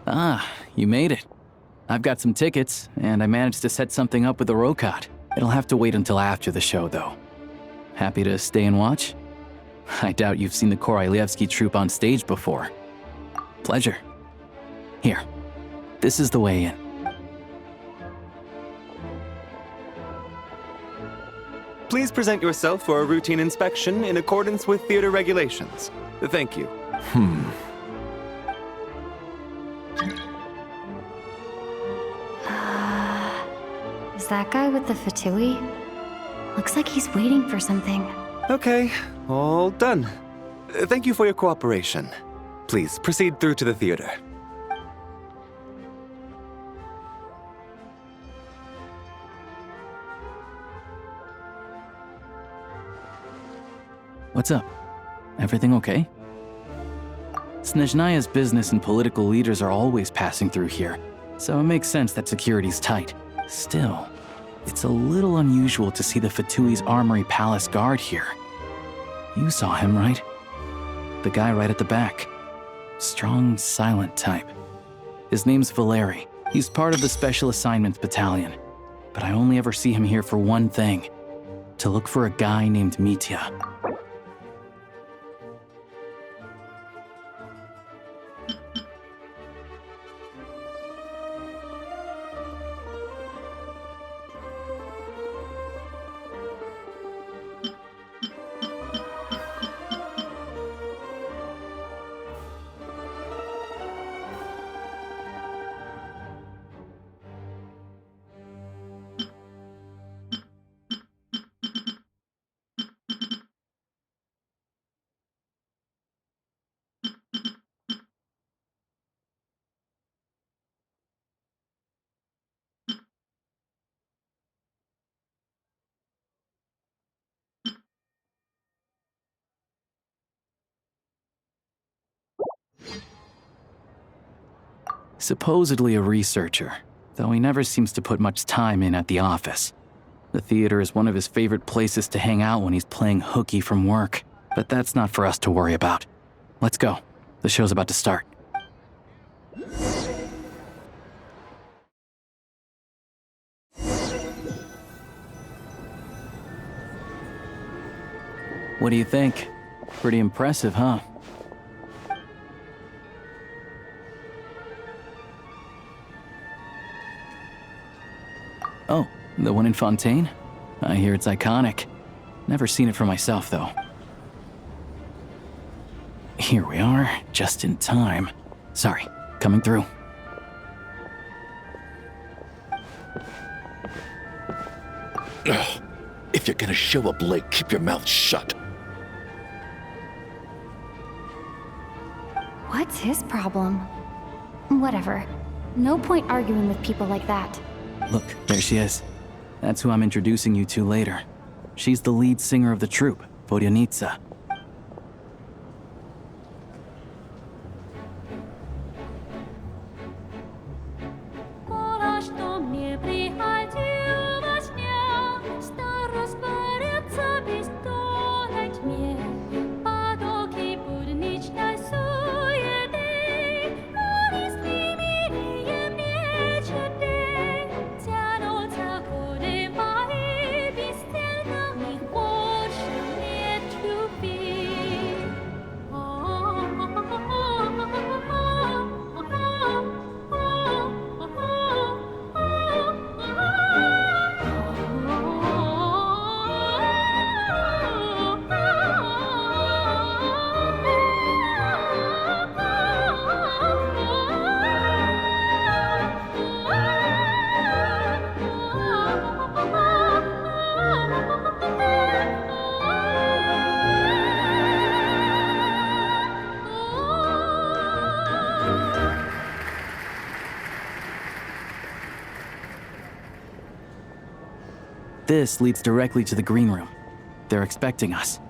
Ah, you made it. I've got some tickets, and I managed to set something up with the Rokot. It'll have to wait until after the show, though. Happy to stay and watch? I doubt you've seen the Korolyevsky troupe on stage before. Pleasure. Here, this is the way in. Please present yourself for a routine inspection in accordance with theater regulations. Thank you. Is that guy with the fatui? Looks like he's waiting for something. Okay, all done. Thank you for your cooperation. Please proceed through to the theater. What's up? Everything okay? Snezhnaya's business and political leaders are always passing through here, so it makes sense that security's tight. Still, it's a little unusual to see the Fatui's Armory Palace guard here. You saw him, right? The guy right at the back. Strong, silent type. His name's Valeri. He's part of the Special Assignments Battalion. But I only ever see him here for one thing. To look for a guy named Mitya. Supposedly a researcher, though he never seems to put much time in at the office. The theater is one of his favorite places to hang out when he's playing hooky from work, but that's not for us to worry about. Let's go. The show's about to start. What do you think? Pretty impressive, huh? Oh, the one in Fontaine? I hear it's iconic. Never seen it for myself, though. Here we are, just in time. Sorry, coming through. Ugh. If you're gonna show up late, keep your mouth shut. What's his problem? Whatever. No point arguing with people like that. Look, there she is. That's who I'm introducing you to later. She's the lead singer of the troupe, Vodyanitsa. To be This leads directly to the green room. They're expecting us.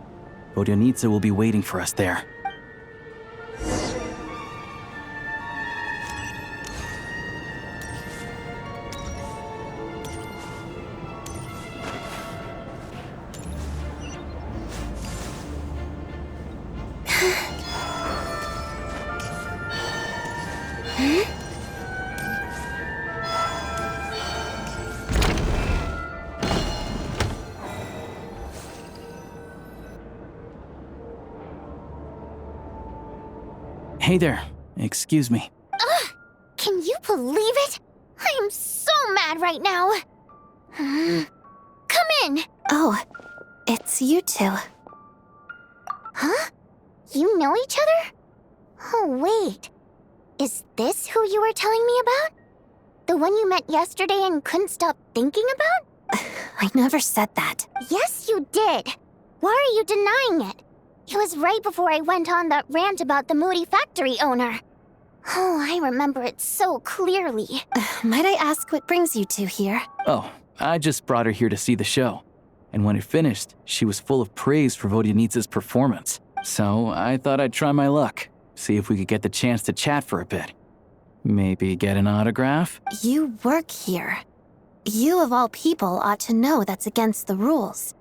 Vodyanitsa will be waiting for us there. Hey there. Excuse me. Can you believe it? I am so mad right now. Come in. Oh, it's you two. Huh? You know each other? Oh, wait. Is this who you were telling me about? The one you met yesterday and couldn't stop thinking about? I never said that. Yes, you did. Why are you denying it? It was right before I went on that rant about the moody factory owner. Oh, I remember it so clearly. Might I ask what brings you two here? Oh, I just brought her here to see the show. And when it finished, she was full of praise for Vodyanitsa's performance. So I thought I'd try my luck, see if we could get the chance to chat for a bit. Maybe get an autograph? You work here. You of all people ought to know that's against the rules.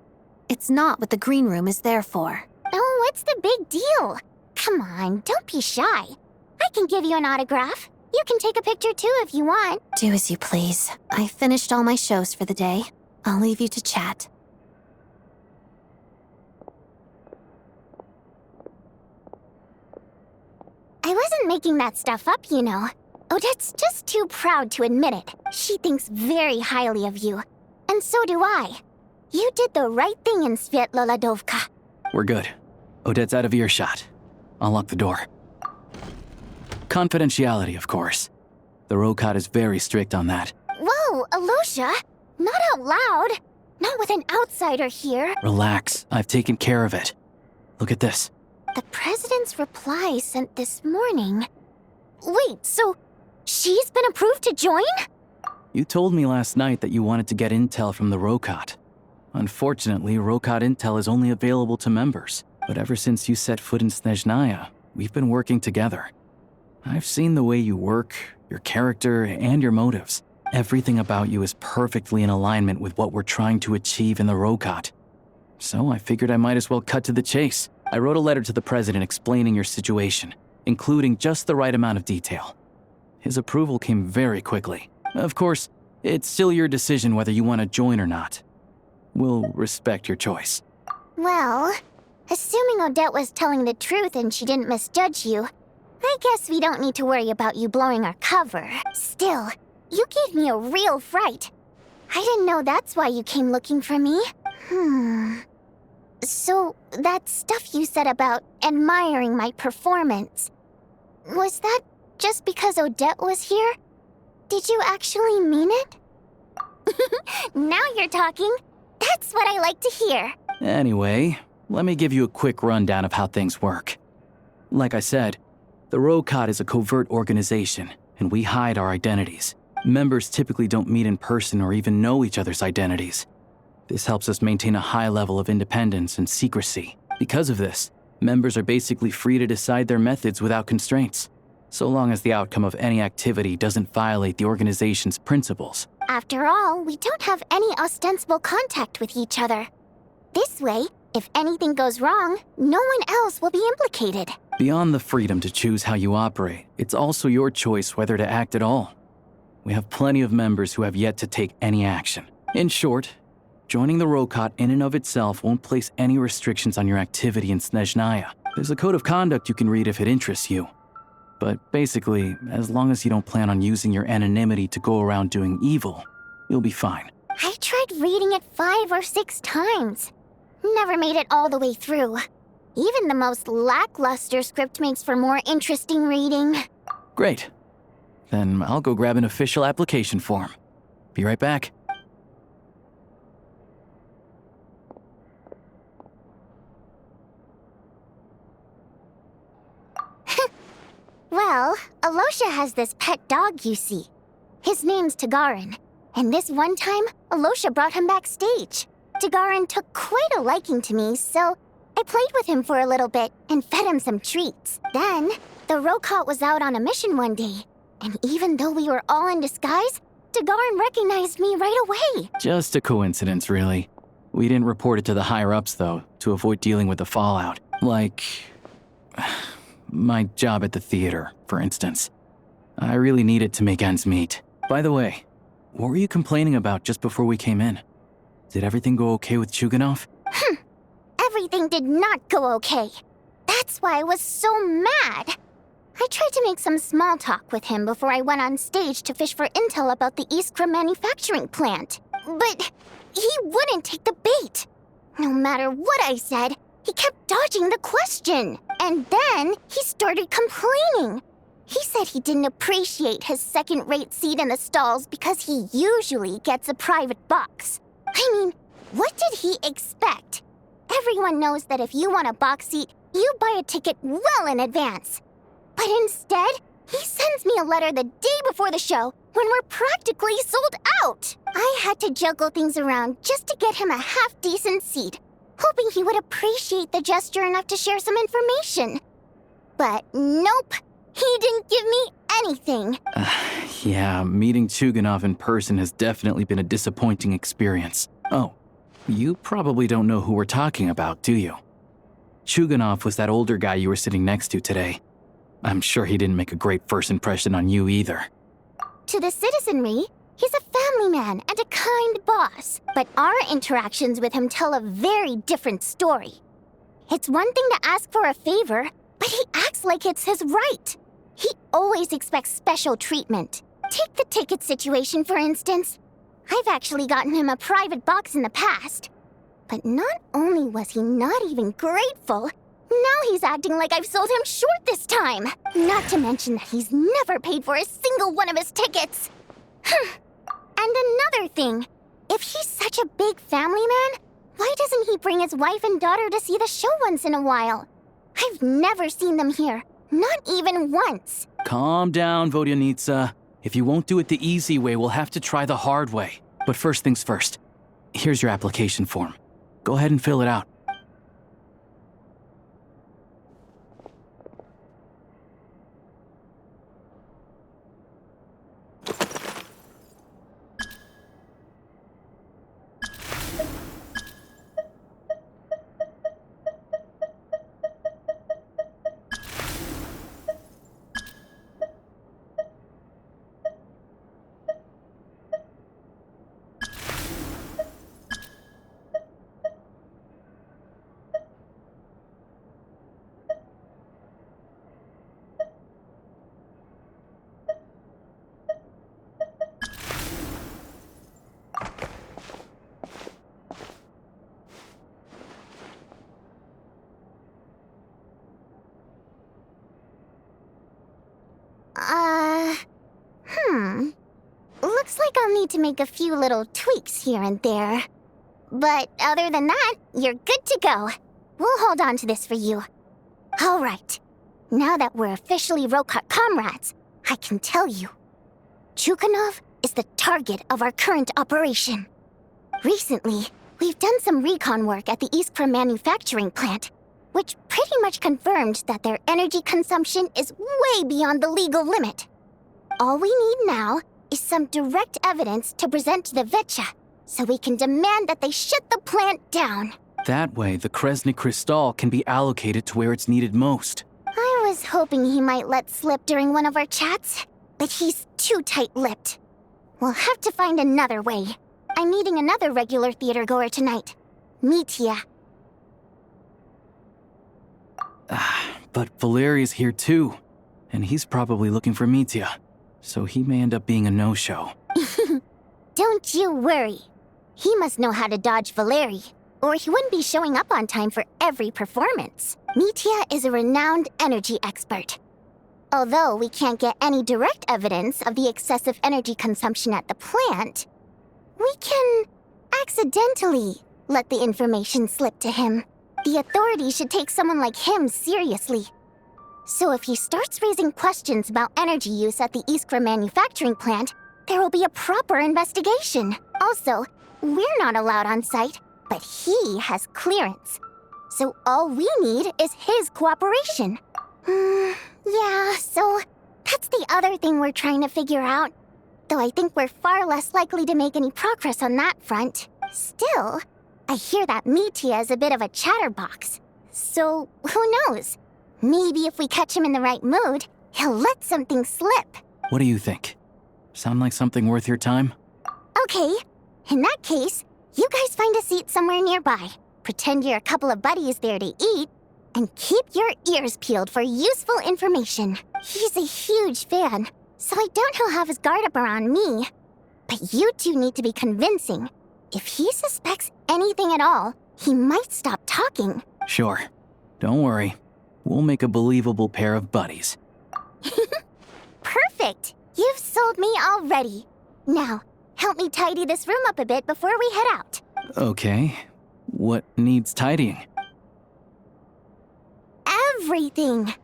It's not what the green room is there for. Oh, what's the big deal? Come on, don't be shy. I can give you an autograph. You can take a picture too if you want. Do as you please. I finished all my shows for the day. I'll leave you to chat. I wasn't making that stuff up, you know. Odette's just too proud to admit it. She thinks very highly of you. And so do I. You did the right thing in Svietloladovka. We're good. Odette's out of earshot. I'll lock the door. Confidentiality, of course. The Rokot is very strict on that. Whoa, Alosha! Not out loud! Not with an outsider here. Relax, I've taken care of it. Look at this. The president's reply sent this morning. Wait, so she's been approved to join? You told me last night that you wanted to get intel from the Rokot. Unfortunately, Rokot intel is only available to members. But ever since you set foot in Snezhnaya, we've been working together. I've seen the way you work, your character, and your motives. Everything about you is perfectly in alignment with what we're trying to achieve in the Rokot. So I figured I might as well cut to the chase. I wrote a letter to the president explaining your situation, including just the right amount of detail. His approval came very quickly. Of course, it's still your decision whether you want to join or not. We'll respect your choice. Well, assuming Odette was telling the truth and she didn't misjudge you, I guess we don't need to worry about you blowing our cover. Still, you gave me a real fright. I didn't know that's why you came looking for me. So, that stuff you said about admiring my performance, was that just because Odette was here? Did you actually mean it? Now you're talking. That's what I like to hear. Anyway, let me give you a quick rundown of how things work. Like I said, the Rokot is a covert organization, and we hide our identities. Members typically don't meet in person or even know each other's identities. This helps us maintain a high level of independence and secrecy. Because of this, members are basically free to decide their methods without constraints, so long as the outcome of any activity doesn't violate the organization's principles. After all, we don't have any ostensible contact with each other. This way, if anything goes wrong, no one else will be implicated. Beyond the freedom to choose how you operate, it's also your choice whether to act at all. We have plenty of members who have yet to take any action. In short, joining the Rokot in and of itself won't place any restrictions on your activity in Snezhnaya. There's a code of conduct you can read if it interests you. But basically, as long as you don't plan on using your anonymity to go around doing evil, you'll be fine. I tried reading it 5 or 6 times. Never made it all the way through. Even the most lackluster script makes for more interesting reading. Great. Then I'll go grab an official application form. Be right back. Well, Alosha has this pet dog, you see. His name's Tagarin. And this one time, Alosha brought him backstage. Dagaran took quite a liking to me, so I played with him for a little bit and fed him some treats. Then, the Rokot was out on a mission one day, and even though we were all in disguise, Dagaran recognized me right away. Just a coincidence, really. We didn't report it to the higher-ups, though, to avoid dealing with the fallout. Like, my job at the theater, for instance. I really needed to make ends meet. By the way, what were you complaining about just before we came in? Did everything go okay with Chuganov? Everything did not go okay. That's why I was so mad. I tried to make some small talk with him before I went on stage to fish for intel about the Iskra manufacturing plant. But he wouldn't take the bait. No matter what I said, he kept dodging the question. And then he started complaining. He said he didn't appreciate his second-rate seat in the stalls because he usually gets a private box. I mean, what did he expect? Everyone knows that if you want a box seat, you buy a ticket well in advance. But instead, he sends me a letter the day before the show when we're practically sold out. I had to juggle things around just to get him a half-decent seat, hoping he would appreciate the gesture enough to share some information. But nope, he didn't give me anything. Yeah, meeting Chuganov in person has definitely been a disappointing experience. Oh, you probably don't know who we're talking about, do you? Chuganov was that older guy you were sitting next to today. I'm sure he didn't make a great first impression on you either. To the citizenry, he's a family man and a kind boss. But our interactions with him tell a very different story. It's one thing to ask for a favor, but he acts like it's his right. He always expects special treatment. Take the ticket situation, for instance. I've actually gotten him a private box in the past. But not only was he not even grateful, now he's acting like I've sold him short this time. Not to mention that he's never paid for a single one of his tickets. And another thing, if he's such a big family man, why doesn't he bring his wife and daughter to see the show once in a while? I've never seen them here, not even once. Calm down, Vodyanitsa. If you won't do it the easy way, we'll have to try the hard way. But first things first. Here's your application form. Go ahead and fill it out. Looks like I'll need to make a few little tweaks here and there. But other than that, you're good to go. We'll hold on to this for you. All right. Now that we're officially Rokot comrades, I can tell you. Chuganov is the target of our current operation. Recently, we've done some recon work at the Iskra manufacturing plant, which pretty much confirmed that their energy consumption is way beyond the legal limit. All we need now is some direct evidence to present to the Vetcha, so we can demand that they shut the plant down. That way, the Kresny Crystal can be allocated to where it's needed most. I was hoping he might let slip during one of our chats, but he's too tight-lipped. We'll have to find another way. I'm meeting another regular theater-goer tonight, Mitya. But Valeri's here too, and he's probably looking for Mitya, so he may end up being a no-show. Don't you worry. He must know how to dodge Valeri, or he wouldn't be showing up on time for every performance. Mitya is a renowned energy expert. Although we can't get any direct evidence of the excessive energy consumption at the plant, we can accidentally let the information slip to him. The authorities should take someone like him seriously. So if he starts raising questions about energy use at the Iskra manufacturing plant, there will be a proper investigation. Also, we're not allowed on site, but he has clearance. So all we need is his cooperation. Yeah, so that's the other thing we're trying to figure out. Though I think we're far less likely to make any progress on that front. Still, I hear that Mitia is a bit of a chatterbox. So, who knows? Maybe if we catch him in the right mood, he'll let something slip. What do you think? Sound like something worth your time? Okay, in that case, you guys find a seat somewhere nearby. Pretend you're a couple of buddies there to eat, and keep your ears peeled for useful information. He's a huge fan, so I doubt he'll have his guard up around me. But you two need to be convincing. If he suspects anything at all, he might stop talking. Sure. Don't worry. We'll make a believable pair of buddies. Perfect! You've sold me already. Now, help me tidy this room up a bit before we head out. Okay. What needs tidying? Everything!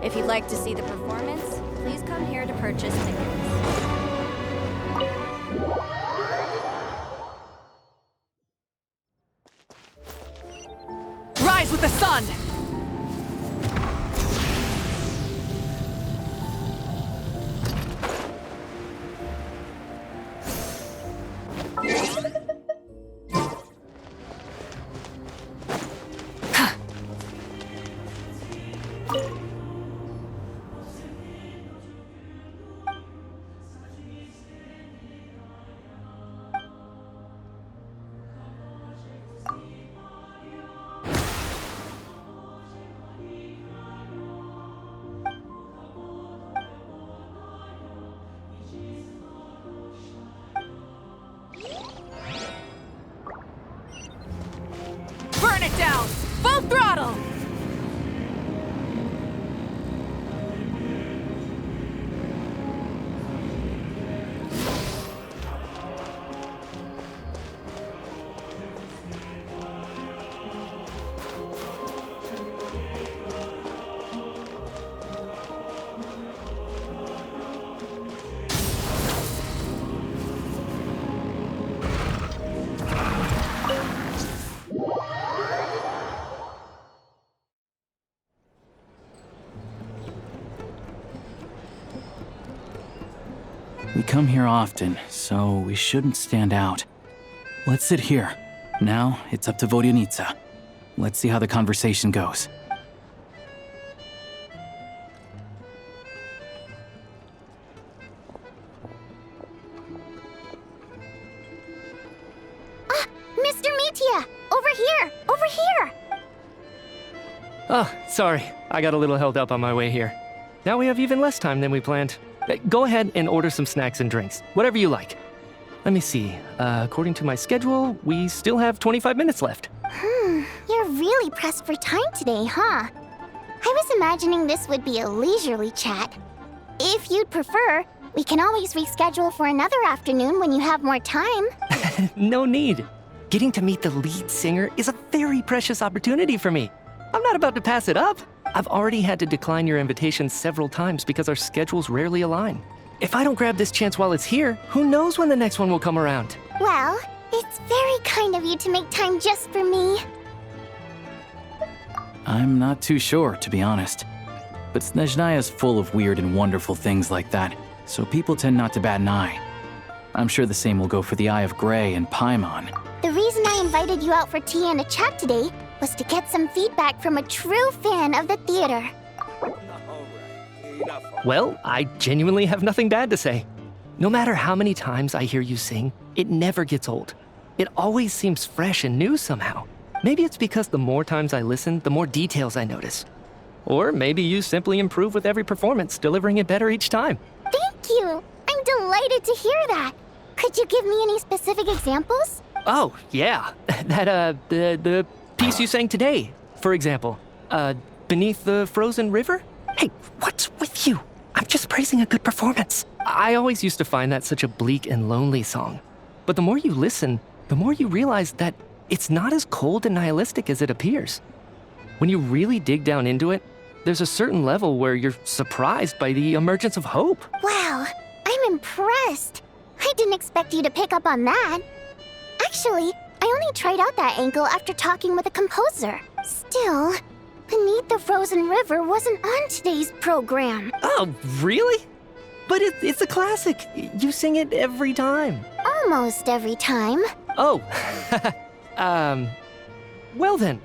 If you'd like to see the performance, please come here to purchase tickets. Rise with the sun! Burn it down! Full throttle! We come here often, so we shouldn't stand out. Let's sit here. Now, it's up to Vodyanica. Let's see how the conversation goes. Oh, sorry. I got a little held up on my way here. Now we have even less time than we planned. Go ahead and order some snacks and drinks. Whatever you like. Let me see. According to my schedule, we still have 25 minutes left. You're really pressed for time today, huh? I was imagining this would be a leisurely chat. If you'd prefer, we can always reschedule for another afternoon when you have more time. No need. Getting to meet the lead singer is a very precious opportunity for me. I'm not about to pass it up. I've already had to decline your invitation several times because our schedules rarely align. If I don't grab this chance while it's here, who knows when the next one will come around? Well, it's very kind of you to make time just for me. I'm not too sure, to be honest. But Snezhnaya is full of weird and wonderful things like that, so people tend not to bat an eye. I'm sure the same will go for the Eye of Grey and Paimon. The reason I invited you out for tea and a chat today was to get some feedback from a true fan of the theater. Well, I genuinely have nothing bad to say. No matter how many times I hear you sing, it never gets old. It always seems fresh and new somehow. Maybe it's because the more times I listen, the more details I notice. Or maybe you simply improve with every performance, delivering it better each time. Thank you! I'm delighted to hear that! Could you give me any specific examples? Oh, yeah. The piece you sang today, for example. Beneath the Frozen River? Hey, what's with you? I'm just praising a good performance. I always used to find that such a bleak and lonely song. But the more you listen, the more you realize that it's not as cold and nihilistic as it appears. When you really dig down into it, there's a certain level where you're surprised by the emergence of hope. Wow, I'm impressed. I didn't expect you to pick up on that. Actually, I only tried out that angle after talking with a composer. Still, Beneath the Frozen River wasn't on today's program. Oh, really? But it's a classic. You sing it every time. Almost every time. Oh, well then.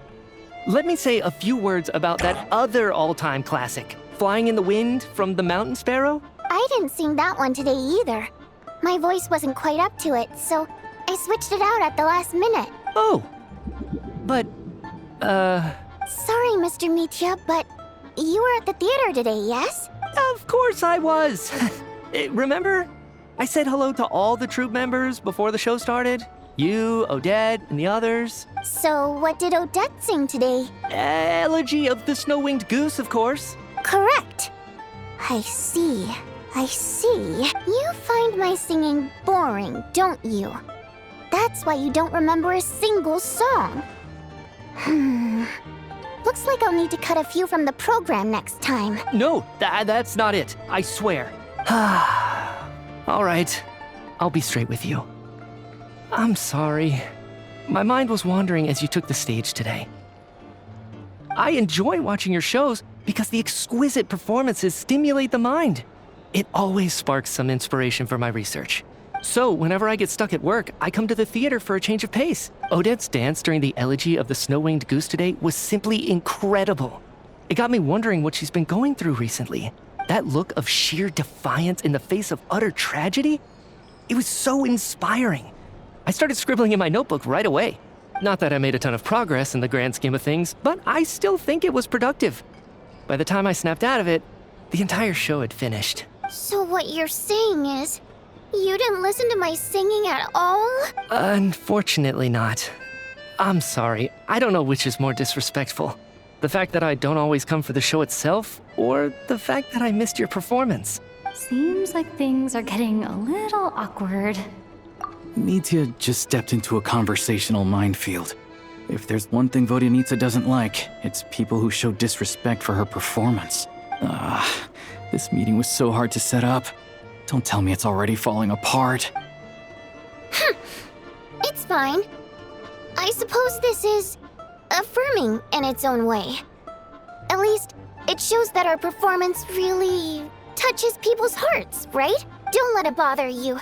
Let me say a few words about that other all-time classic, Flying in the Wind from the Mountain Sparrow. I didn't sing that one today either. My voice wasn't quite up to it, so I switched it out at the last minute. Oh, but, Sorry, Mr. Mitya, but you were at the theater today, yes? Of course I was. Remember? I said hello to all the troupe members before the show started. You, Odette, and the others. So what did Odette sing today? Elegy of the Snow-Winged Goose, of course. Correct. I see. You find my singing boring, don't you? That's why you don't remember a single song. Looks like I'll need to cut a few from the program next time. No, that's not it. I swear. All right. I'll be straight with you. I'm sorry. My mind was wandering as you took the stage today. I enjoy watching your shows because the exquisite performances stimulate the mind. It always sparks some inspiration for my research. So, whenever I get stuck at work, I come to the theater for a change of pace. Odette's dance during the elegy of the Snow-Winged Goose today was simply incredible. It got me wondering what she's been going through recently. That look of sheer defiance in the face of utter tragedy? It was so inspiring. I started scribbling in my notebook right away. Not that I made a ton of progress in the grand scheme of things, but I still think it was productive. By the time I snapped out of it, the entire show had finished. So what you're saying is, you didn't listen to my singing at all? Unfortunately not. I'm sorry. I don't know which is more disrespectful. The fact that I don't always come for the show itself, or the fact that I missed your performance. Seems like things are getting a little awkward. Mitya just stepped into a conversational minefield. If there's one thing Vodyanitsa doesn't like, it's people who show disrespect for her performance. This meeting was so hard to set up. Don't tell me it's already falling apart. It's fine. I suppose this is affirming in its own way. At least, it shows that our performance really touches people's hearts, right? Don't let it bother you.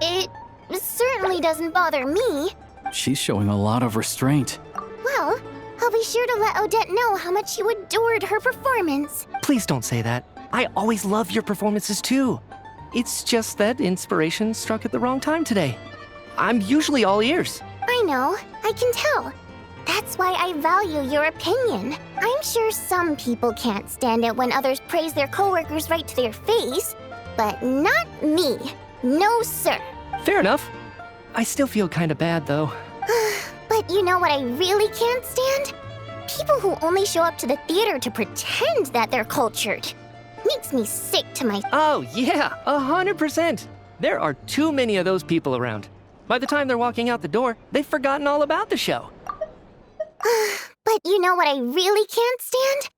It certainly doesn't bother me. She's showing a lot of restraint. Well, I'll be sure to let Odette know how much you adored her performance. Please don't say that. I always love your performances too. It's just that inspiration struck at the wrong time today. I'm usually all ears. I know, I can tell. That's why I value your opinion. I'm sure some people can't stand it when others praise their coworkers right to their face, but not me. No, sir. Fair enough. I still feel kinda bad, though. But you know what I really can't stand? People who only show up to the theater to pretend that they're cultured. Makes me sick to my... Oh, yeah, 100%. There are too many of those people around. By the time they're walking out the door, they've forgotten all about the show. But you know what I really can't stand?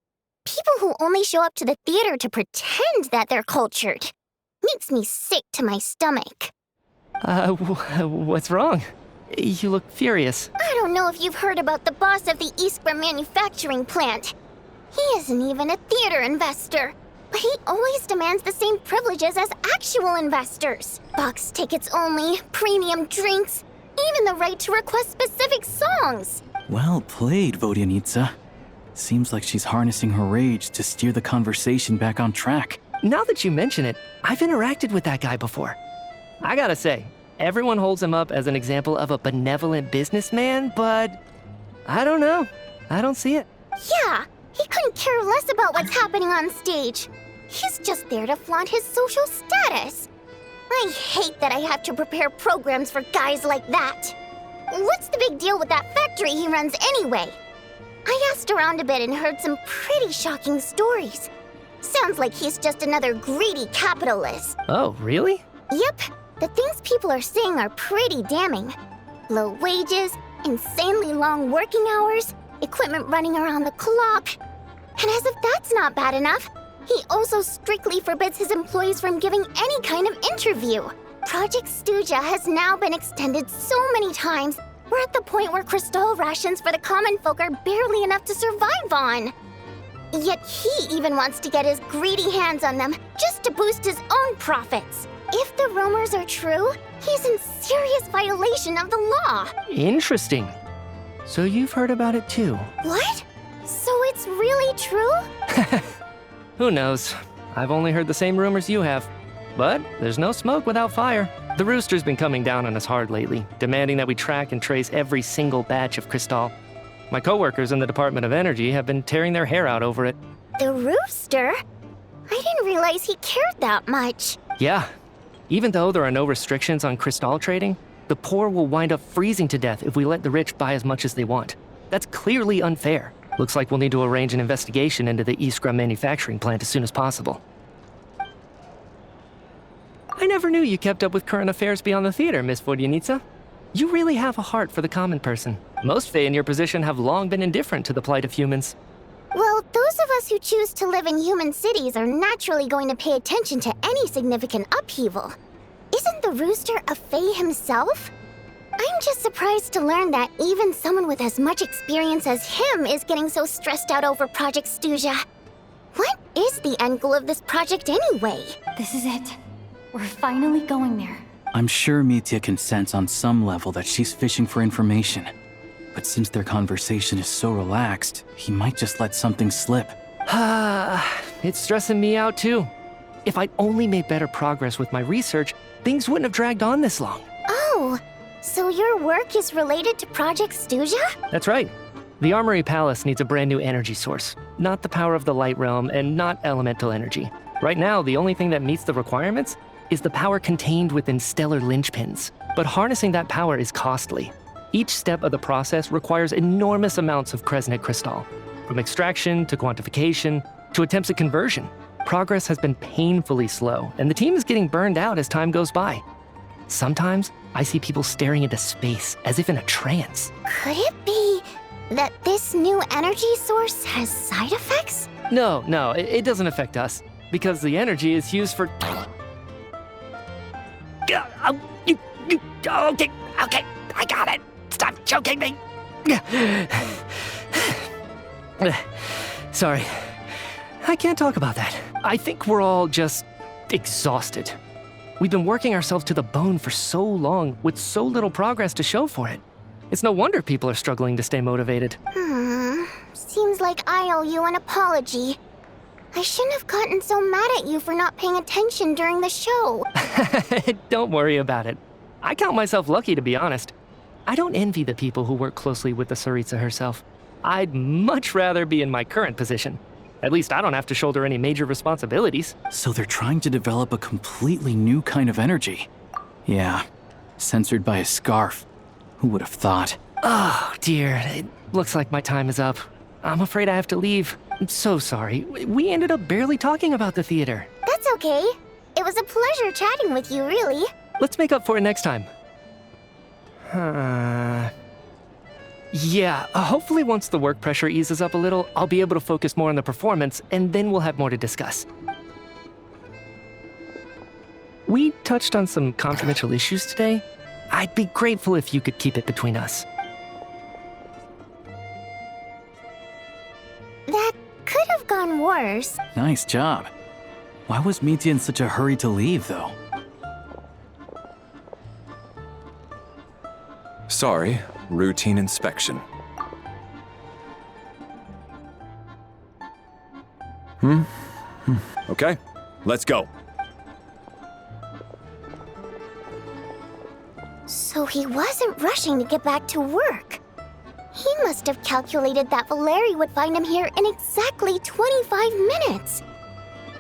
People who only show up to the theater to pretend that they're cultured. Makes me sick to my stomach. What's wrong? You look furious. I don't know if you've heard about the boss of the Iskra manufacturing plant. He isn't even a theater investor, but he always demands the same privileges as actual investors. Box tickets only, premium drinks, even the right to request specific songs. Well played, Vodyanitsa. Seems like she's harnessing her rage to steer the conversation back on track. Now that you mention it, I've interacted with that guy before. I gotta say, everyone holds him up as an example of a benevolent businessman, but I don't know. I don't see it. Yeah, he couldn't care less about what's happening on stage. He's just there to flaunt his social status. I hate that I have to prepare programs for guys like that. What's the big deal with that factory he runs anyway? I asked around a bit and heard some pretty shocking stories. Sounds like he's just another greedy capitalist. Oh, really? Yep, the things people are saying are pretty damning. Low wages, insanely long working hours, equipment running around the clock. And as if that's not bad enough, he also strictly forbids his employees from giving any kind of interview. Project Stuja has now been extended so many times, we're at the point where crystal rations for the common folk are barely enough to survive on. Yet he even wants to get his greedy hands on them just to boost his own profits. If the rumors are true, he's in serious violation of the law. Interesting. So you've heard about it too? What? So it's really true? Who knows? I've only heard the same rumors you have. But there's no smoke without fire. The Rooster's been coming down on us hard lately, demanding that we track and trace every single batch of Crystal. My coworkers in the Department of Energy have been tearing their hair out over it. The Rooster? I didn't realize he cared that much. Yeah. Even though there are no restrictions on Crystal trading, the poor will wind up freezing to death if we let the rich buy as much as they want. That's clearly unfair. Looks like we'll need to arrange an investigation into the Iskra manufacturing plant as soon as possible. I never knew you kept up with current affairs beyond the theater, Miss Vodyanitsa. You really have a heart for the common person. Most Fae in your position have long been indifferent to the plight of humans. Well, those of us who choose to live in human cities are naturally going to pay attention to any significant upheaval. Isn't the Rooster a Fae himself? I'm just surprised to learn that even someone with as much experience as him is getting so stressed out over Project Stuja. What is the end goal of this project anyway? This is it. We're finally going there. I'm sure Mitya can sense on some level that she's fishing for information. But since their conversation is so relaxed, he might just let something slip. It's stressing me out too. If I'd only made better progress with my research, things wouldn't have dragged on this long. Oh, so your work is related to Project Stuja? That's right. The Armory Palace needs a brand new energy source. Not the power of the Light Realm and not elemental energy. Right now, the only thing that meets the requirements is the power contained within stellar linchpins. But harnessing that power is costly. Each step of the process requires enormous amounts of Kresnik crystal. From extraction to quantification to attempts at conversion, progress has been painfully slow, and the team is getting burned out as time goes by. Sometimes, I see people staring into space as if in a trance. Could it be that this new energy source has side effects? No, it doesn't affect us, because the energy is used for... Okay, I got it. Stop choking me. Sorry, I can't talk about that. I think we're all just exhausted. We've been working ourselves to the bone for so long with so little progress to show for it. It's no wonder people are struggling to stay motivated. Seems like I owe you an apology. I shouldn't have gotten so mad at you for not paying attention during the show. Don't worry about it. I count myself lucky, to be honest. I don't envy the people who work closely with the Tsaritsa herself. I'd much rather be in my current position. At least I don't have to shoulder any major responsibilities. So they're trying to develop a completely new kind of energy. Yeah, censored by a scarf. Who would have thought? Oh, dear. It looks like my time is up. I'm afraid I have to leave. I'm so sorry. We ended up barely talking about the theater. That's okay. It was a pleasure chatting with you, really. Let's make up for it next time. Yeah, hopefully once the work pressure eases up a little, I'll be able to focus more on the performance, and then we'll have more to discuss. We touched on some confidential issues today. I'd be grateful if you could keep it between us. That could have gone worse. Nice job. Why was Mitya in such a hurry to leave, though? Sorry, routine inspection. Okay, let's go. So he wasn't rushing to get back to work. He must have calculated that Valeri would find him here in exactly 25 minutes.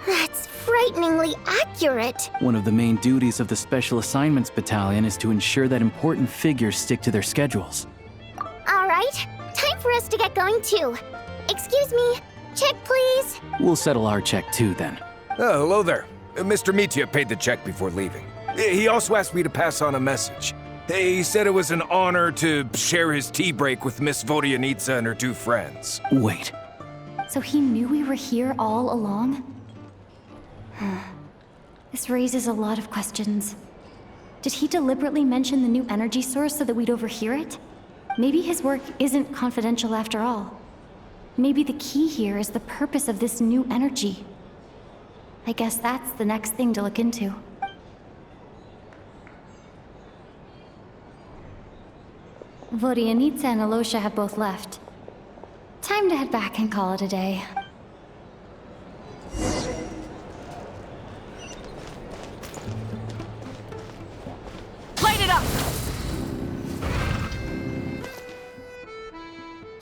That's frighteningly accurate. One of the main duties of the Special Assignments Battalion is to ensure that important figures stick to their schedules. All right, time for us to get going too. Excuse me, check please. We'll settle our check too, then. Oh, hello there. Mr. Mitya paid the check before leaving. He also asked me to pass on a message. He said it was an honor to share his tea break with Miss Vodyanitsa and her two friends. Wait. So he knew we were here all along? This raises a lot of questions. Did he deliberately mention the new energy source so that we'd overhear it? Maybe his work isn't confidential after all. Maybe the key here is the purpose of this new energy. I guess that's the next thing to look into. Vodyanitsa and Alosha have both left. Time to head back and call it a day. Light it up!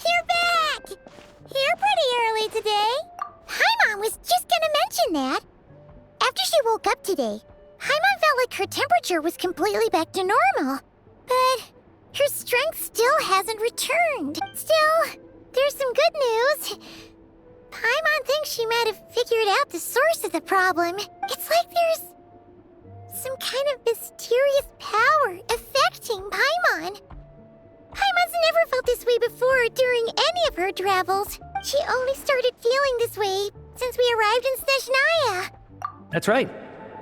You're back! Here pretty early today. Paimon was just gonna mention that. After she woke up today, Paimon felt like her temperature was completely back to normal. But her strength still hasn't returned. Still, there's some good news. Paimon thinks she might have figured out the source of the problem. It's like there's some kind of mysterious power affecting Paimon. Paimon's never felt this way before during any of her travels. She only started feeling this way since we arrived in Snezhnaya. That's right.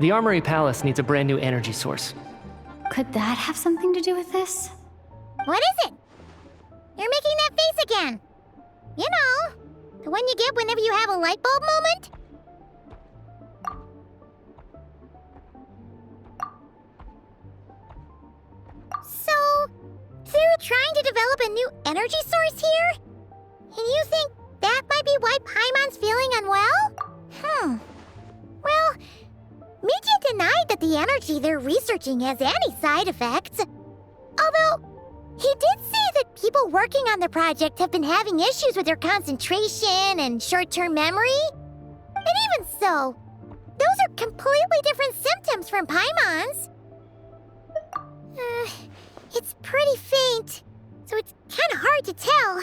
The Armory Palace needs a brand new energy source. Could that have something to do with this? What is it? You're making that face again. You know, the one you get whenever you have a light bulb moment? So, they're trying to develop a new energy source here? And you think that might be why Paimon's feeling unwell? Well, Mitya denied that the energy they're researching has any side effects. Although, he did say that people working on the project have been having issues with their concentration and short-term memory. And even so, those are completely different symptoms from Paimon's. It's pretty faint, so it's kind of hard to tell.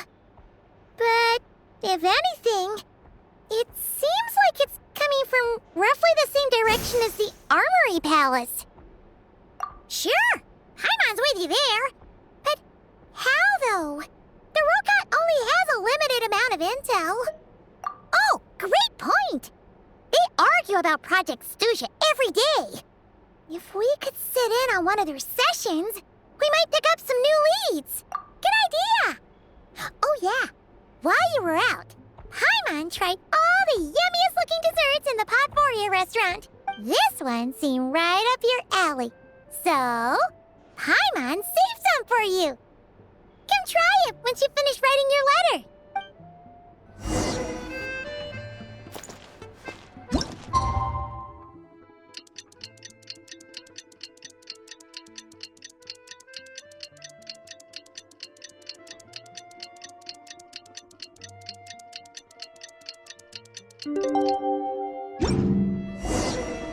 But if anything, it seems like it's coming from roughly the same direction as the Armory Palace. Sure, Paimon's with you there. But how, though? The robot only has a limited amount of intel. Oh, great point! They argue about Project Stuja every day. If we could sit in on one of their sessions, we might pick up some new leads. Good idea! Oh yeah, while you were out, Paimon tried all the yummiest looking desserts in the Podvoria restaurant. This one seemed right up your alley. So, Paimon saved some for you. Come try it once you finish writing your letter.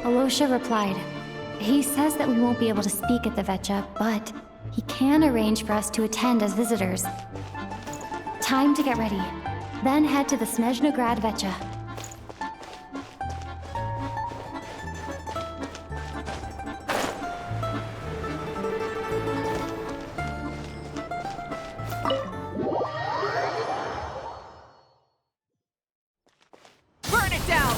Alosha replied. He says that we won't be able to speak at the Vecha, but he can arrange for us to attend as visitors. Time to get ready. Then head to the Snezhnograd Vecha. Burn it down!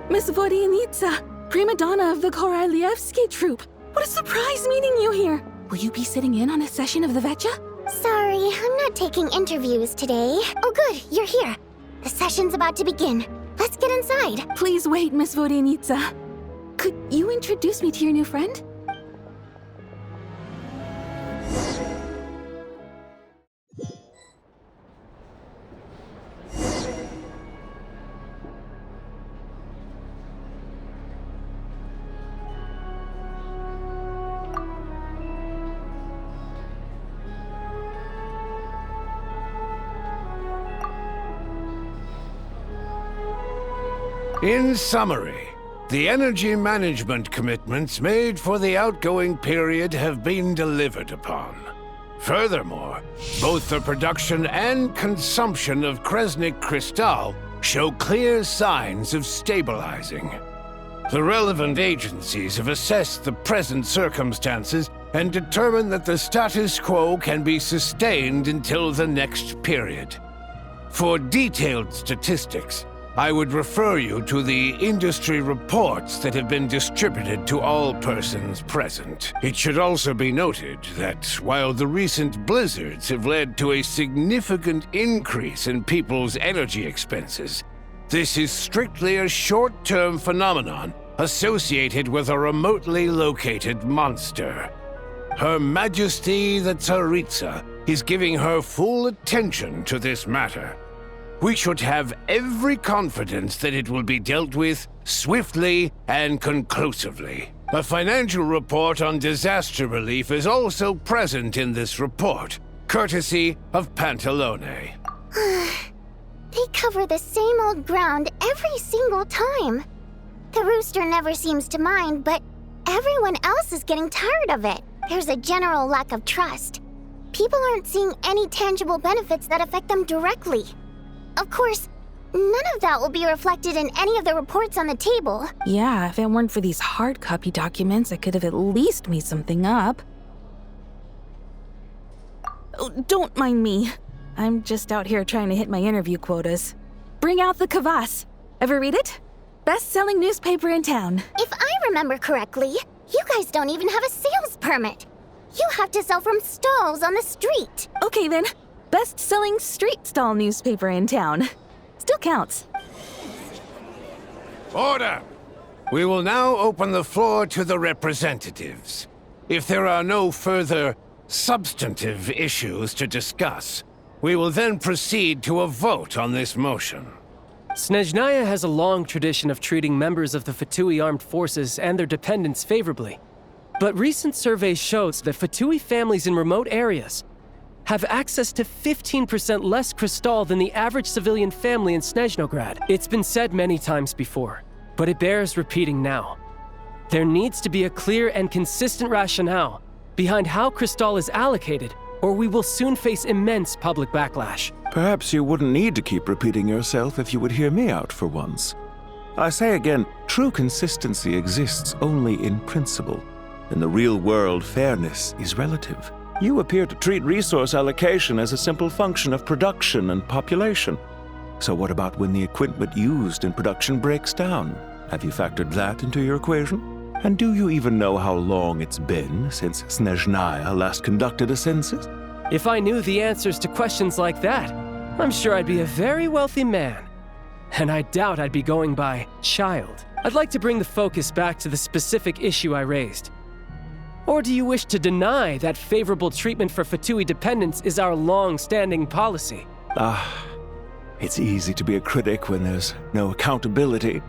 Miss Vodyanitsa, prima donna of the Korolievsky troupe. What a surprise meeting you here. Will you be sitting in on a session of the Vecha? Sorry, I'm not taking interviews today. Oh good, you're here. The session's about to begin. Let's get inside. Please wait, Miss Vodyanitsa. Could you introduce me to your new friend? In summary, the energy management commitments made for the outgoing period have been delivered upon. Furthermore, both the production and consumption of Kresnik Crystal show clear signs of stabilizing. The relevant agencies have assessed the present circumstances and determined that the status quo can be sustained until the next period. For detailed statistics, I would refer you to the industry reports that have been distributed to all persons present. It should also be noted that while the recent blizzards have led to a significant increase in people's energy expenses, this is strictly a short-term phenomenon associated with a remotely located monster. Her Majesty the Tsaritsa is giving her full attention to this matter. We should have every confidence that it will be dealt with swiftly and conclusively. A financial report on disaster relief is also present in this report, courtesy of Pantalone. They cover the same old ground every single time. The rooster never seems to mind, but everyone else is getting tired of it. There's a general lack of trust. People aren't seeing any tangible benefits that affect them directly. Of course, none of that will be reflected in any of the reports on the table. Yeah, if it weren't for these hard copy documents, I could have at least made something up. Oh, don't mind me. I'm just out here trying to hit my interview quotas. Bring out the kvass. Ever read it? Best-selling newspaper in town. If I remember correctly, you guys don't even have a sales permit. You have to sell from stalls on the street. Okay then. Best-selling street stall newspaper in town. Still counts. Order! We will now open the floor to the representatives. If there are no further substantive issues to discuss, we will then proceed to a vote on this motion. Snezhnaya has a long tradition of treating members of the Fatui armed forces and their dependents favorably. But recent surveys shows that Fatui families in remote areas have access to 15% less crystal than the average civilian family in Snezhnograd. It's been said many times before, but it bears repeating now. There needs to be a clear and consistent rationale behind how crystal is allocated, or we will soon face immense public backlash. Perhaps you wouldn't need to keep repeating yourself if you would hear me out for once. I say again, true consistency exists only in principle. In the real world, fairness is relative. You appear to treat resource allocation as a simple function of production and population. So what about when the equipment used in production breaks down? Have you factored that into your equation? And do you even know how long it's been since Snezhnaya last conducted a census? If I knew the answers to questions like that, I'm sure I'd be a very wealthy man. And I doubt I'd be going by child. I'd like to bring the focus back to the specific issue I raised. Or do you wish to deny that favorable treatment for Fatui dependents is our long-standing policy? It's easy to be a critic when there's no accountability.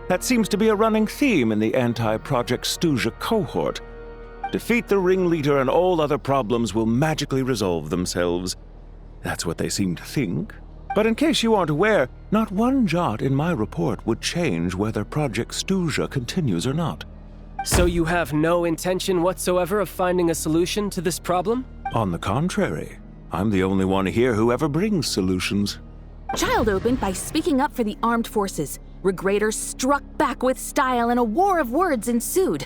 That seems to be a running theme in the anti-Project Stuja cohort. Defeat the ringleader and all other problems will magically resolve themselves. That's what they seem to think. But in case you aren't aware, not one jot in my report would change whether Project Stuja continues or not. So you have no intention whatsoever of finding a solution to this problem? On the contrary, I'm the only one here who ever brings solutions. Child opened by speaking up for the armed forces. Regrator struck back with style and a war of words ensued.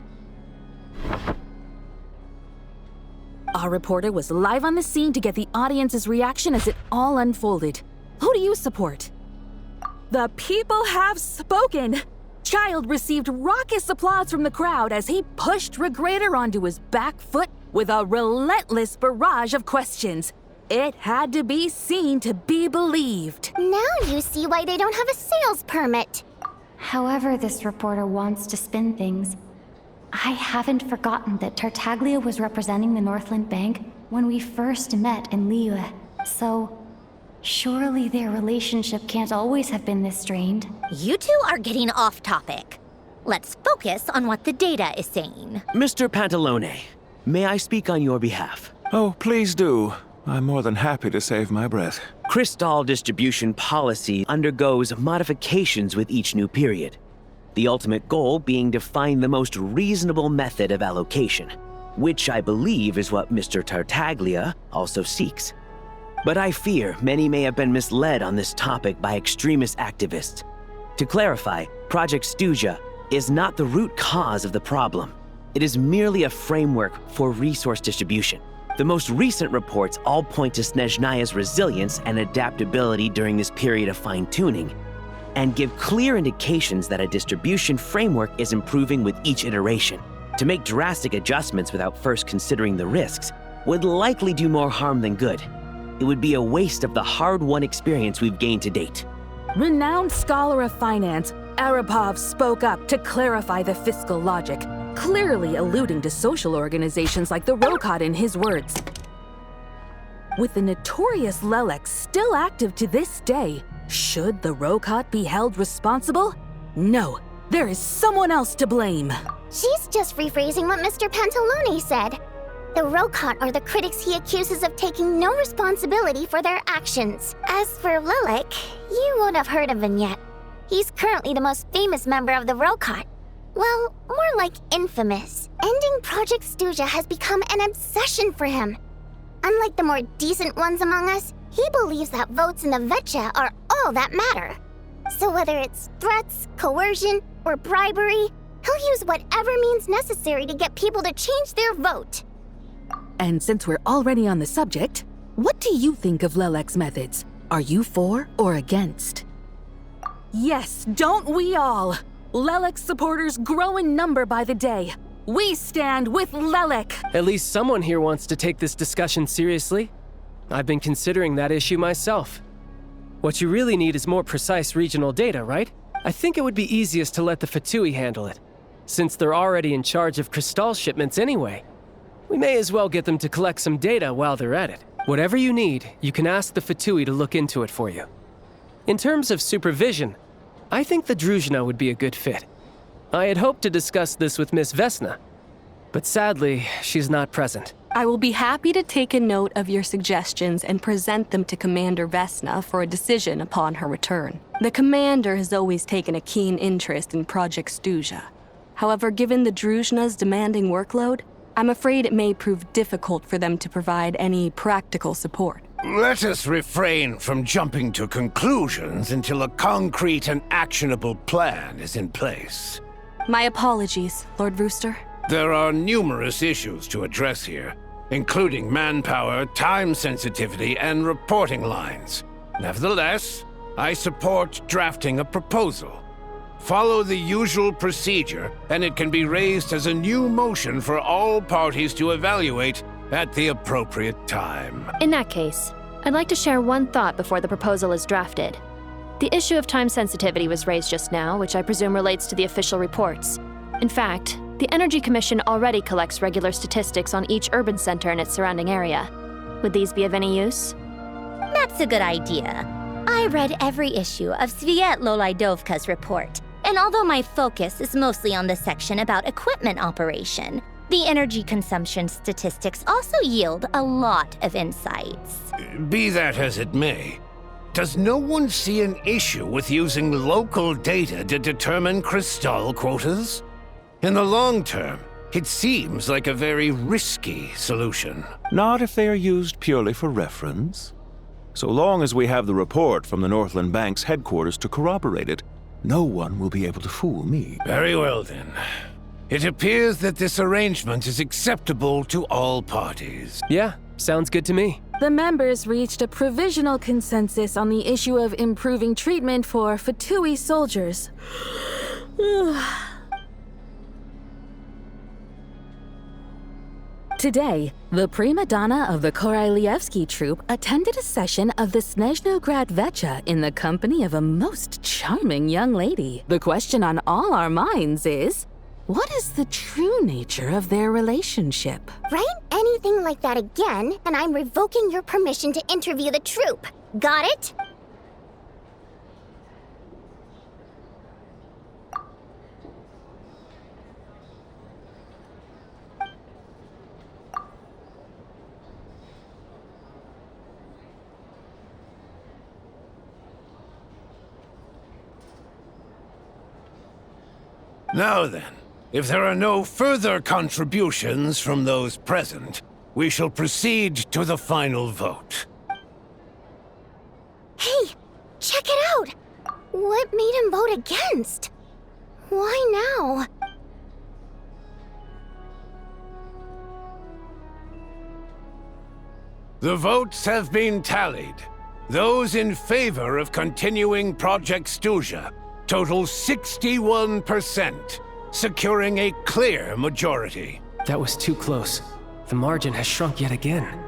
Our reporter was live on the scene to get the audience's reaction as it all unfolded. Who do you support? The people have spoken! Child received raucous applause from the crowd as he pushed Regrator onto his back foot with a relentless barrage of questions. It had to be seen to be believed. Now you see why they don't have a sales permit. However this reporter wants to spin things, I haven't forgotten that Tartaglia was representing the Northland Bank when we first met in Liyue. So, surely their relationship can't always have been this strained. You two are getting off topic. Let's focus on what the data is saying. Mr. Pantalone, may I speak on your behalf? Oh, please do. I'm more than happy to save my breath. Crystal distribution policy undergoes modifications with each new period. The ultimate goal being to find the most reasonable method of allocation, which I believe is what Mr. Tartaglia also seeks. But I fear many may have been misled on this topic by extremist activists. To clarify, Project Stuja is not the root cause of the problem. It is merely a framework for resource distribution. The most recent reports all point to Snezhnaya's resilience and adaptability during this period of fine-tuning, and give clear indications that a distribution framework is improving with each iteration. To make drastic adjustments without first considering the risks would likely do more harm than good. It would be a waste of the hard-won experience we've gained to date. Renowned scholar of finance, Arapov spoke up to clarify the fiscal logic, clearly alluding to social organizations like the Rokot in his words. With the notorious Lelek still active to this day, should the Rokot be held responsible? No, there is someone else to blame. She's just rephrasing what Mr. Pantalone said. The Rokot are the critics he accuses of taking no responsibility for their actions. As for Lelek, you won't have heard of him yet. He's currently the most famous member of the Rokot. Well, more like infamous. Ending Project Stuja has become an obsession for him. Unlike the more decent ones among us, he believes that votes in the Vetcha are all that matter. So whether it's threats, coercion, or bribery, he'll use whatever means necessary to get people to change their vote. And since we're already on the subject, what do you think of Lelek's methods? Are you for or against? Yes, don't we all? Lelek's supporters grow in number by the day. We stand with Lelek! At least someone here wants to take this discussion seriously. I've been considering that issue myself. What you really need is more precise regional data, right? I think it would be easiest to let the Fatui handle it, since they're already in charge of Crystal shipments anyway. We may as well get them to collect some data while they're at it. Whatever you need, you can ask the Fatui to look into it for you. In terms of supervision, I think the Druzhna would be a good fit. I had hoped to discuss this with Miss Vesna, but sadly, she's not present. I will be happy to take a note of your suggestions and present them to Commander Vesna for a decision upon her return. The Commander has always taken a keen interest in Project Stuja. However, given the Druzhna's demanding workload, I'm afraid it may prove difficult for them to provide any practical support. Let us refrain from jumping to conclusions until a concrete and actionable plan is in place. My apologies, Lord Rooster. There are numerous issues to address here, including manpower, time sensitivity, and reporting lines. Nevertheless, I support drafting a proposal. Follow the usual procedure, and it can be raised as a new motion for all parties to evaluate at the appropriate time. In that case, I'd like to share one thought before the proposal is drafted. The issue of time sensitivity was raised just now, which I presume relates to the official reports. In fact, the Energy Commission already collects regular statistics on each urban center and its surrounding area. Would these be of any use? That's a good idea. I read every issue of Svietlolaidovka's report, and although my focus is mostly on the section about equipment operation, the energy consumption statistics also yield a lot of insights. Be that as it may, does no one see an issue with using local data to determine crystal quotas? In the long term, it seems like a very risky solution. Not if they are used purely for reference. So long as we have the report from the Northland Bank's headquarters to corroborate it, no one will be able to fool me. Very well then. It appears that this arrangement is acceptable to all parties. Yeah, sounds good to me. The members reached a provisional consensus on the issue of improving treatment for Fatui soldiers. Today, the prima donna of the Korailievsky troupe attended a session of the Snezhnograd Vecha in the company of a most charming young lady. The question on all our minds is, what is the true nature of their relationship? Write anything like that again, and I'm revoking your permission to interview the troupe. Got it? Now then, if there are no further contributions from those present, we shall proceed to the final vote. Hey, check it out! What made him vote against? Why now? The votes have been tallied. Those in favor of continuing Project Stuja total 61%, securing a clear majority. That was too close. The margin has shrunk yet again.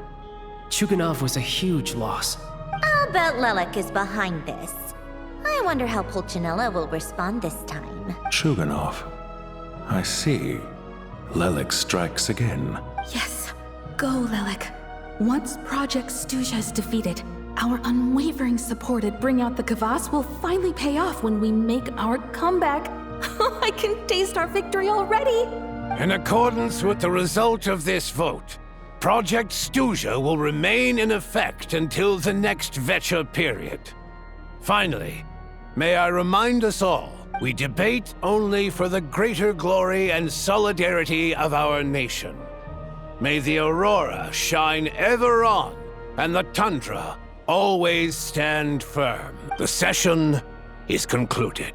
Chuganov was a huge loss. I'll bet Lelik is behind this. I wonder how Pulcinella will respond this time. Chuganov. I see. Lelik strikes again. Yes, go Lelik. Once Project Stuja is defeated, our unwavering support at Bring Out the Kvass will finally pay off when we make our comeback. I can taste our victory already! In accordance with the result of this vote, Project Stuja will remain in effect until the next Vecha period. Finally, may I remind us all, we debate only for the greater glory and solidarity of our nation. May the aurora shine ever on, and the tundra always stand firm. The session is concluded.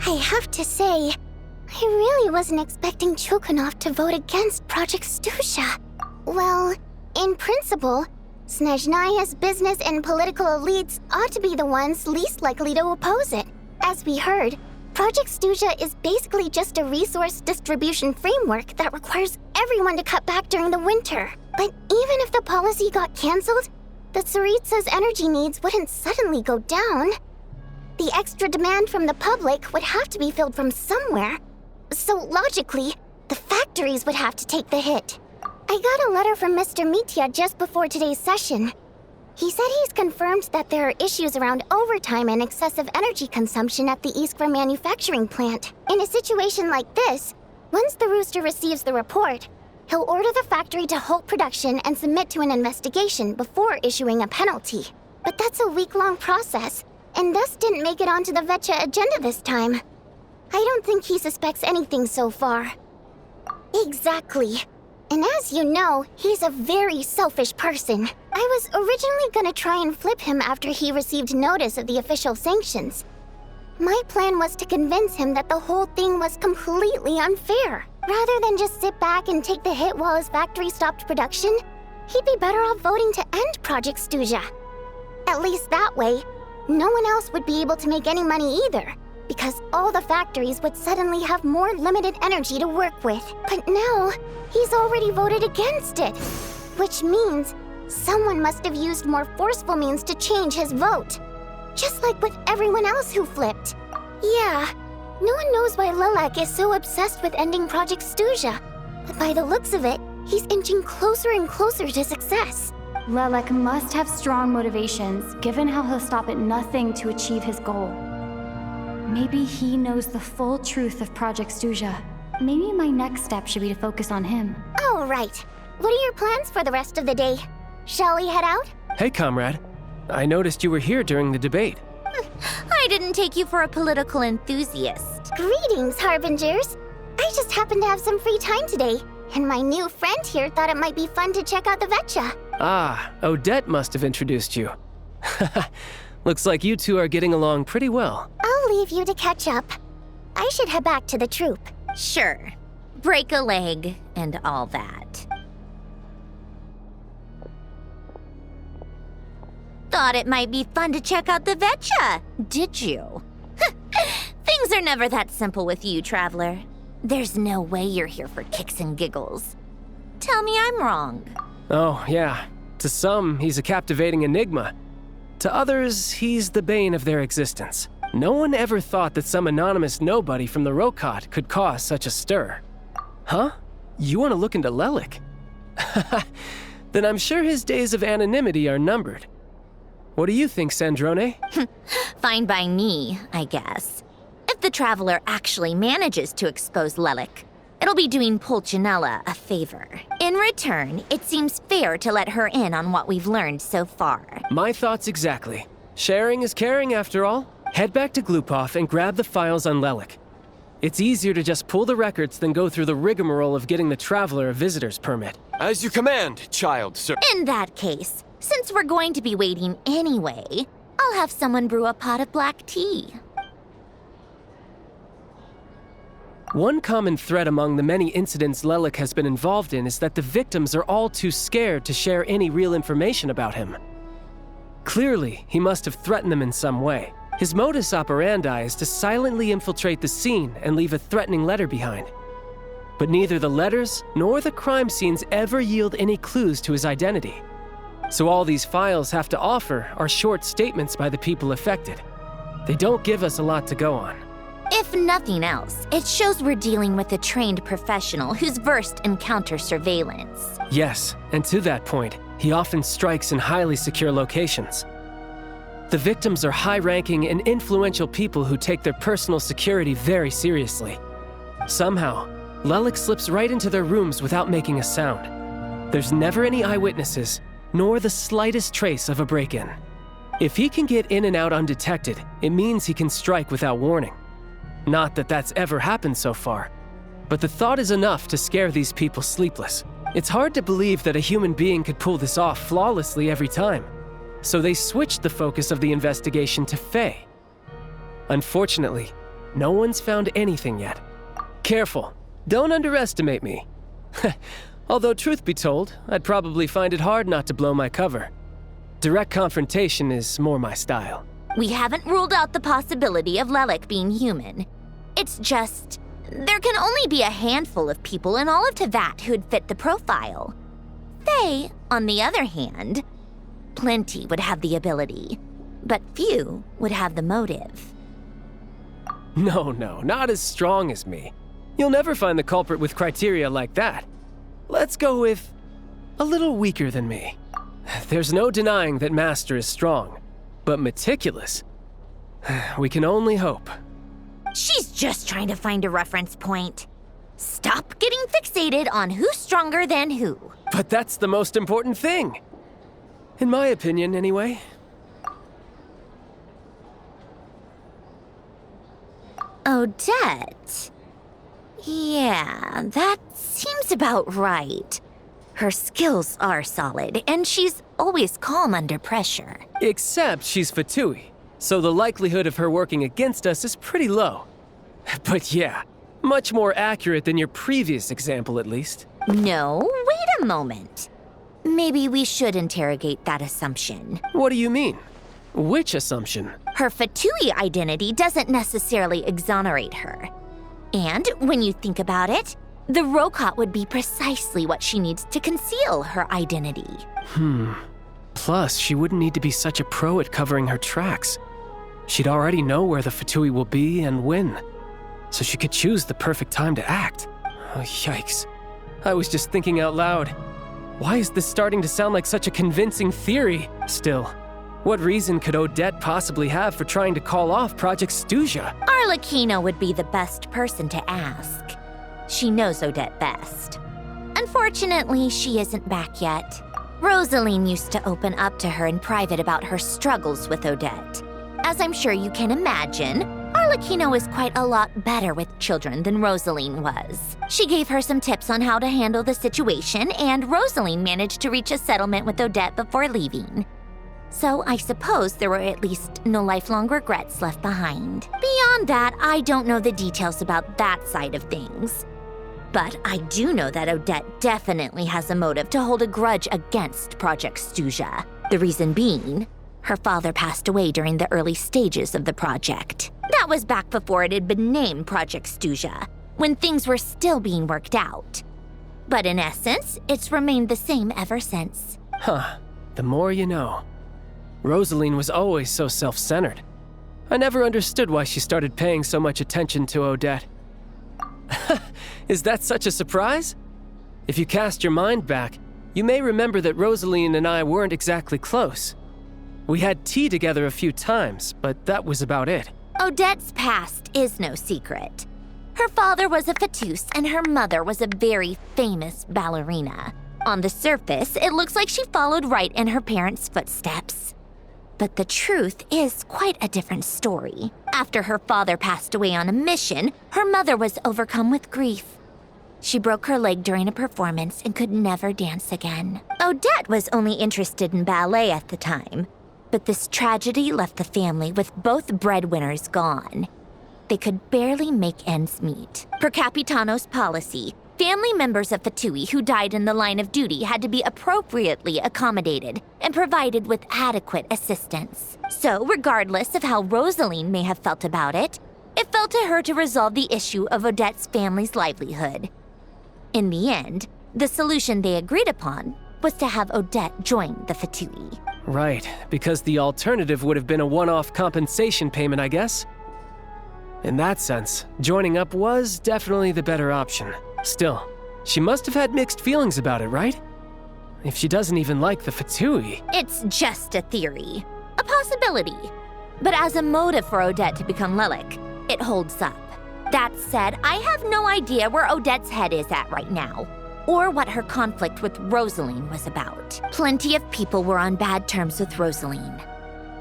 I have to say, I really wasn't expecting Chuganov to vote against Project Stuja. Well, in principle, Snezhnaya's business and political elites ought to be the ones least likely to oppose it. As we heard, Project Stuja is basically just a resource distribution framework that requires everyone to cut back during the winter. But even if the policy got cancelled, the Tsaritsa's energy needs wouldn't suddenly go down. The extra demand from the public would have to be filled from somewhere. So logically, the factories would have to take the hit. I got a letter from Mr. Mitya just before today's session. He said he's confirmed that there are issues around overtime and excessive energy consumption at the Iskra manufacturing plant. In a situation like this, once the Rooster receives the report, he'll order the factory to halt production and submit to an investigation before issuing a penalty. But that's a week-long process, and thus didn't make it onto the Vecha agenda this time. I don't think he suspects anything so far. Exactly. And as you know, he's a very selfish person. I was originally gonna try and flip him after he received notice of the official sanctions. My plan was to convince him that the whole thing was completely unfair. Rather than just sit back and take the hit while his factory stopped production, he'd be better off voting to end Project Stuja. At least that way, no one else would be able to make any money either, because all the factories would suddenly have more limited energy to work with. But now, he's already voted against it, which means someone must have used more forceful means to change his vote. Just like with everyone else who flipped. Yeah, no one knows why Lilac is so obsessed with ending Project Stuja. But by the looks of it, he's inching closer and closer to success. Lilac must have strong motivations, given how he'll stop at nothing to achieve his goal. Maybe he knows the full truth of Project Stuja. Maybe my next step should be to focus on him. Oh, right. What are your plans for the rest of the day? Shall we head out? Hey, comrade. I noticed you were here during the debate. I didn't take you for a political enthusiast. Greetings, Harbingers. I just happened to have some free time today, and my new friend here thought it might be fun to check out the Vetcha. Ah, Odette must have introduced you. Looks like you two are getting along pretty well. I'll leave you to catch up. I should head back to the troop. Sure. Break a leg and all that. Thought it might be fun to check out the Vetcha, did you? Things are never that simple with you, Traveler. There's no way you're here for kicks and giggles. Tell me I'm wrong. Oh, yeah. To some, he's a captivating enigma. To others, he's the bane of their existence. No one ever thought that some anonymous nobody from the Rokot could cause such a stir. Huh? You want to look into Lelik? Then I'm sure his days of anonymity are numbered. What do you think, Sandrone? Fine by me, I guess. If the Traveler actually manages to expose Lelik, it'll be doing Pulcinella a favor. In return, it seems fair to let her in on what we've learned so far. My thoughts exactly. Sharing is caring, after all. Head back to Glupov and grab the files on Lelik. It's easier to just pull the records than go through the rigmarole of getting the Traveler a visitor's permit. As you command, child, sir. In that case, since we're going to be waiting anyway, I'll have someone brew a pot of black tea. One common thread among the many incidents Lelik has been involved in is that the victims are all too scared to share any real information about him. Clearly, he must have threatened them in some way. His modus operandi is to silently infiltrate the scene and leave a threatening letter behind. But neither the letters nor the crime scenes ever yield any clues to his identity. So all these files have to offer are short statements by the people affected. They don't give us a lot to go on. If nothing else, it shows we're dealing with a trained professional who's versed in counter-surveillance. Yes, and to that point, he often strikes in highly secure locations. The victims are high-ranking and influential people who take their personal security very seriously. Somehow, Lelik slips right into their rooms without making a sound. There's never any eyewitnesses, nor the slightest trace of a break-in. If he can get in and out undetected, it means he can strike without warning. Not that that's ever happened so far, but the thought is enough to scare these people sleepless. It's hard to believe that a human being could pull this off flawlessly every time. So they switched the focus of the investigation to Faye. Unfortunately, no one's found anything yet. Careful, don't underestimate me. Although truth be told, I'd probably find it hard not to blow my cover. Direct confrontation is more my style. We haven't ruled out the possibility of Lelik being human. It's just, there can only be a handful of people in all of Teyvat who'd fit the profile. Faye, on the other hand, plenty would have the ability, but few would have the motive. No, not as strong as me. You'll never find the culprit with criteria like that. Let's go with a little weaker than me. There's no denying that Master is strong, but meticulous. We can only hope. She's just trying to find a reference point. Stop getting fixated on who's stronger than who. But that's the most important thing. In my opinion, anyway. Odette. Yeah, that seems about right. Her skills are solid, and she's always calm under pressure. Except she's Fatui, so the likelihood of her working against us is pretty low. But yeah, much more accurate than your previous example, at least. No, wait a moment. Maybe we should interrogate that assumption. What do you mean? Which assumption? Her Fatui identity doesn't necessarily exonerate her. And when you think about it, the Rokot would be precisely what she needs to conceal her identity. Plus, she wouldn't need to be such a pro at covering her tracks. She'd already know where the Fatui will be and when, so she could choose the perfect time to act. Oh, yikes. I was just thinking out loud. Why is this starting to sound like such a convincing theory? Still, what reason could Odette possibly have for trying to call off Project Stuja? Arlecchino would be the best person to ask. She knows Odette best. Unfortunately, she isn't back yet. Rosaline used to open up to her in private about her struggles with Odette. As I'm sure you can imagine, Arlecchino is quite a lot better with children than Rosaline was. She gave her some tips on how to handle the situation, and Rosaline managed to reach a settlement with Odette before leaving. So I suppose there were at least no lifelong regrets left behind. Beyond that, I don't know the details about that side of things. But I do know that Odette definitely has a motive to hold a grudge against Project Stuja. The reason being, her father passed away during the early stages of the project. That was back before it had been named Project Stuja, when things were still being worked out. But in essence, it's remained the same ever since. Huh. The more you know. Rosaline was always so self-centered. I never understood why she started paying so much attention to Odette. Is that such a surprise? If you cast your mind back, you may remember that Rosaline and I weren't exactly close. We had tea together a few times, but that was about it. Odette's past is no secret. Her father was a fatus and her mother was a very famous ballerina. On the surface, it looks like she followed right in her parents' footsteps. But the truth is quite a different story. After her father passed away on a mission, her mother was overcome with grief. She broke her leg during a performance and could never dance again. Odette was only interested in ballet at the time, but this tragedy left the family with both breadwinners gone. They could barely make ends meet. Per Capitano's policy, family members of Fatui who died in the line of duty had to be appropriately accommodated and provided with adequate assistance. So, regardless of how Rosaline may have felt about it, it fell to her to resolve the issue of Odette's family's livelihood. In the end, the solution they agreed upon was to have Odette join the Fatui. Right, because the alternative would have been a one-off compensation payment, I guess. In that sense, joining up was definitely the better option. Still, she must have had mixed feelings about it, right? If she doesn't even like the Fatui. It's just a theory, a possibility. But as a motive for Odette to become Lilac, it holds up. That said, I have no idea where Odette's head is at right now, or what her conflict with Rosaline was about. Plenty of people were on bad terms with Rosaline.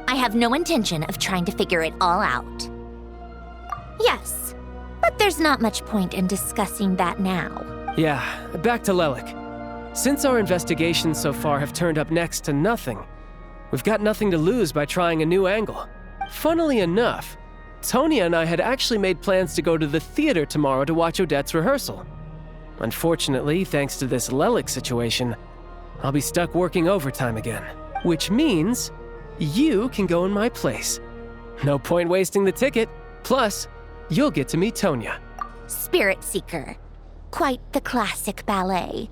I have no intention of trying to figure it all out. Yes, but there's not much point in discussing that now. Yeah, back to Lilac. Since our investigations so far have turned up next to nothing, we've got nothing to lose by trying a new angle. Funnily enough, Tonya and I had actually made plans to go to the theater tomorrow to watch Odette's rehearsal. Unfortunately, thanks to this Lilac situation, I'll be stuck working overtime again. Which means you can go in my place. No point wasting the ticket. Plus, you'll get to meet Tonya. Spirit Seeker. Quite the classic ballet.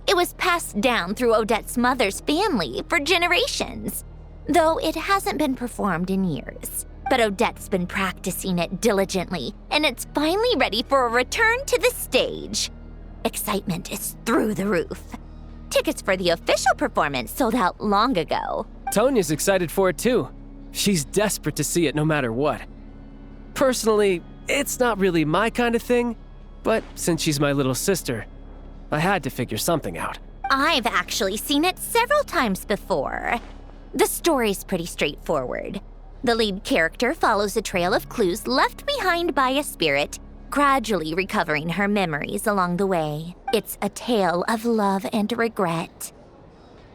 It was passed down through Odette's mother's family for generations, though it hasn't been performed in years. But Odette's been practicing it diligently, and it's finally ready for a return to the stage. Excitement is through the roof. Tickets for the official performance sold out long ago. Tonya's excited for it too. She's desperate to see it no matter what. Personally, it's not really my kind of thing, but since she's my little sister, I had to figure something out. I've actually seen it several times before. The story's pretty straightforward. The lead character follows a trail of clues left behind by a spirit, gradually recovering her memories along the way. It's a tale of love and regret.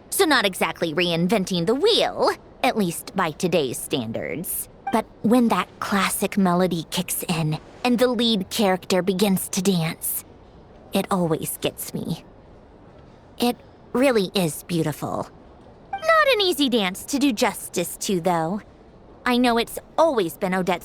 So not exactly reinventing the wheel, at least by today's standards. But when that classic melody kicks in and the lead character begins to dance, it always gets me. It really is beautiful. Not an easy dance to do justice to, though. I know it's always been Odette's